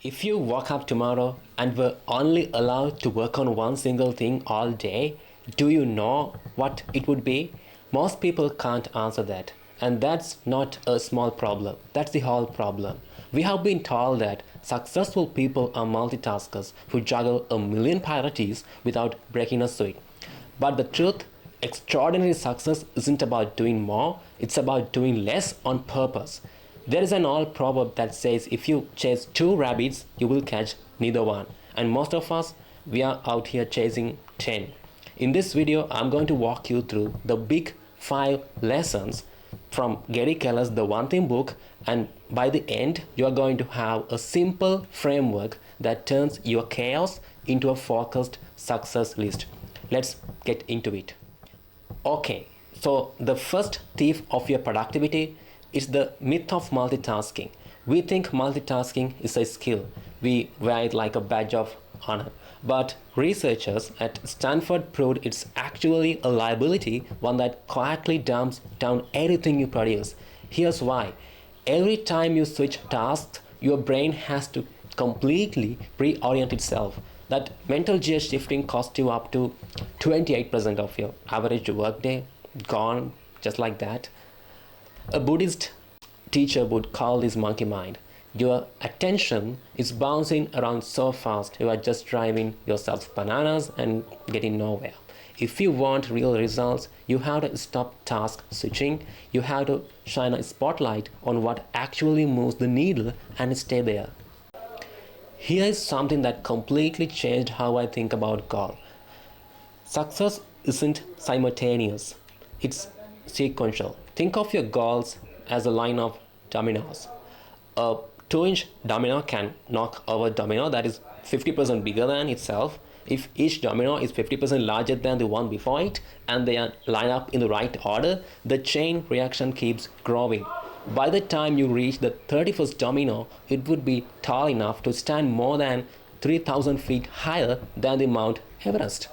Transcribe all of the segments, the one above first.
If you woke up tomorrow and were only allowed to work on one single thing all day, do you know what it would be? Most people can't answer that. And that's not a small problem, that's the whole problem. We have been told that successful people are multitaskers who juggle a million priorities without breaking a sweat. But the truth, extraordinary success isn't about doing more, it's about doing less on purpose. There is an old proverb that says if you chase two rabbits, you will catch neither one. And most of us, we are out here chasing 10. In this video, I'm going to walk you through the big 5 lessons from Gary Keller's The One Thing book, and by the end, you are going to have a simple framework that turns your chaos into a focused success list. Let's get into it. Okay, so the first thief of your productivity is the myth of multitasking. We think multitasking is a skill. We wear it like a badge of honor. But researchers at Stanford proved it's actually a liability, one that quietly dumps down everything you produce. Here's why. Every time you switch tasks, your brain has to completely reorient itself. That mental gear shifting costs you up to 28% of your average workday gone just like that. A Buddhist teacher would call this monkey mind. Your attention is bouncing around so fast, you are just driving yourself bananas and getting nowhere. If you want real results, you have to stop task switching. You have to shine a spotlight on what actually moves the needle and stay there. Here is something that completely changed how I think about goal. Success isn't simultaneous, it's sequential. Think of your goals as a line of dominoes. A 2-inch domino can knock over a domino that is 50% bigger than itself. If each domino is 50% larger than the one before it and they are lined up in the right order, the chain reaction keeps growing. By the time you reach the 31st domino, it would be tall enough to stand more than 3,000 feet higher than the Mount Everest.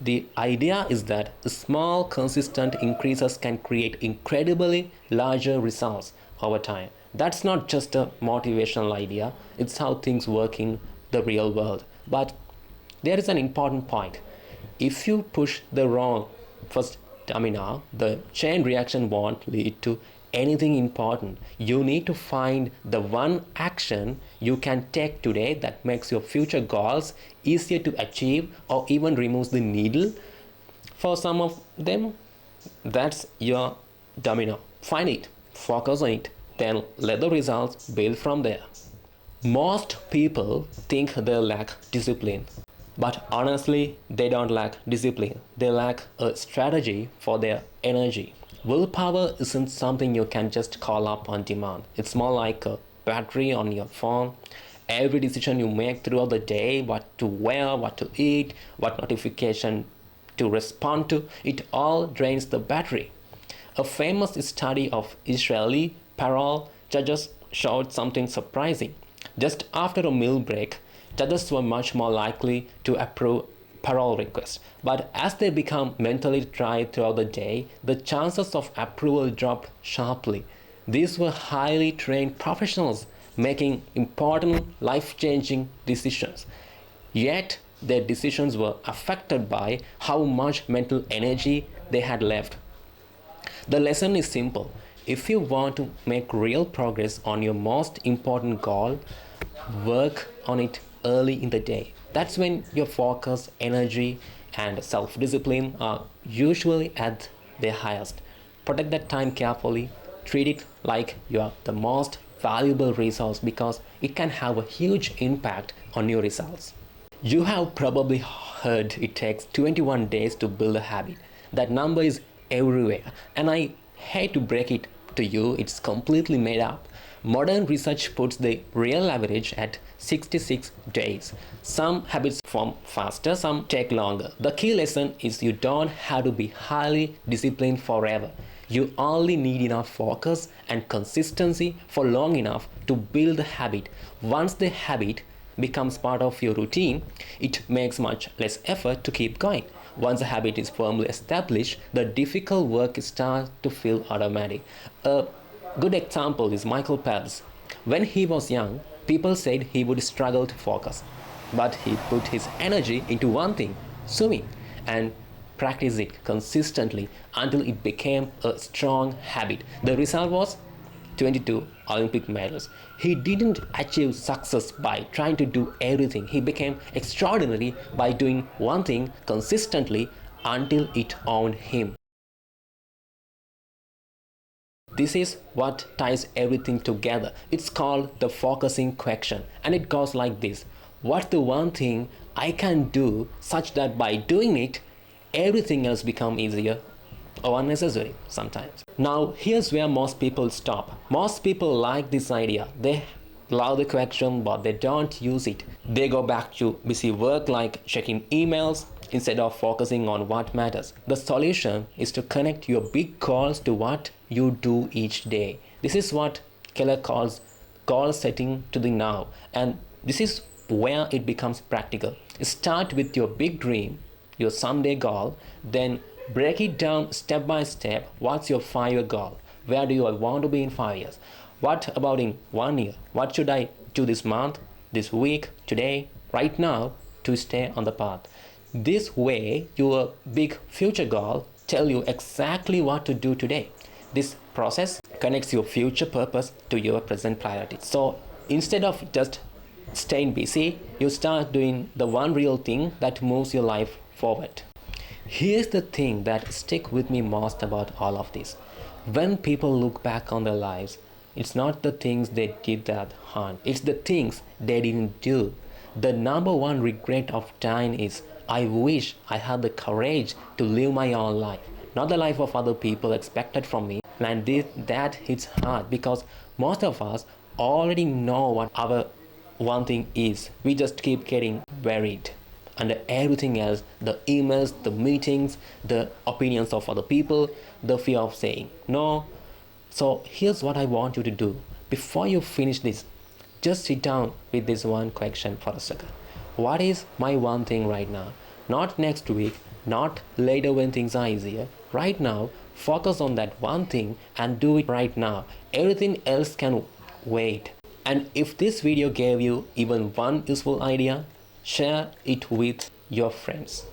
The idea is that small, consistent increases can create incredibly larger results over time. That's not just a motivational idea, it's how things work in the real world. But there is an important point. If you push the wrong first domino, the chain reaction won't lead to anything important. You need to find the one action you can take today that makes your future goals easier to achieve or even removes the needle. For some of them, that's your domino. Find it, focus on it, then let the results build from there. Most people think they lack discipline, but honestly, they don't lack discipline. They lack a strategy for their energy. Willpower isn't something you can just call up on demand. It's more like a battery on your phone. Every decision you make throughout the day, what to wear, what to eat, what notification to respond to, it all drains the battery. A famous study of Israeli parole judges showed something surprising. Just after a meal break, judges were much more likely to approve parole requests. But as they become mentally dry throughout the day, the chances of approval dropped sharply. These were highly trained professionals making important, life-changing decisions. Yet, their decisions were affected by how much mental energy they had left. The lesson is simple. If you want to make real progress on your most important goal, work on it early in the day. That's when your focus, energy, and self-discipline are usually at their highest. Protect that time carefully. Treat it like you are the most valuable resource because it can have a huge impact on your results. You have probably heard it takes 21 days to build a habit. That number is everywhere, and I hate to break it to you, it's completely made up. Modern research puts the real average at 66 days. Some habits form faster, some take longer. The key lesson is you don't have to be highly disciplined forever. You only need enough focus and consistency for long enough to build the habit. Once the habit becomes part of your routine, it makes much less effort to keep going. Once a habit is firmly established, the difficult work starts to feel automatic. A good example is Michael Phelps. When he was young, People said he would struggle to focus, but he put his energy into one thing, swimming, and practiced it consistently until it became a strong habit. The result was 22 Olympic medals. He didn't achieve success by trying to do everything. He became extraordinary by doing one thing consistently until it owned him. This is what ties everything together. It's called the focusing question, and it goes like this: what's the one thing I can do such that by doing it, everything else becomes easier or unnecessary sometimes? Now, here's where most people stop. Most people like this idea. They love the question, but they don't use it. They go back to busy work like checking emails instead of focusing on what matters. The solution is to connect your big goals to what you do each day. This is what Keller calls goal setting to the now, and this is where it becomes practical. Start with your big dream, your someday goal, then break it down step by step. What's your 5-year goal? Where do you want to be in 5 years? What about in 1 year? What should I do this month, this week, today, right now to stay on the path? This way, your big future goal tell you exactly what to do today. This process connects your future purpose to your present priority. So instead of just staying busy, you start doing the one real thing that moves your life forward. Here's the thing that stick with me most about all of this. When people look back on their lives, it's not the things they did that harm, it's the things they didn't do. The number one regret of time is, I wish I had the courage to live my own life, not the life of other people expected from me. And that hits hard because most of us already know what our one thing is. We just keep getting buried under everything else: the emails, the meetings, the opinions of other people, the fear of saying no. So here's what I want you to do. Before you finish this, just sit down with this one question for a second. What is my one thing right now? Not next week, not later when things are easier. Right now, focus on that one thing and do it right now. Everything else can wait. And if this video gave you even one useful idea, share it with your friends.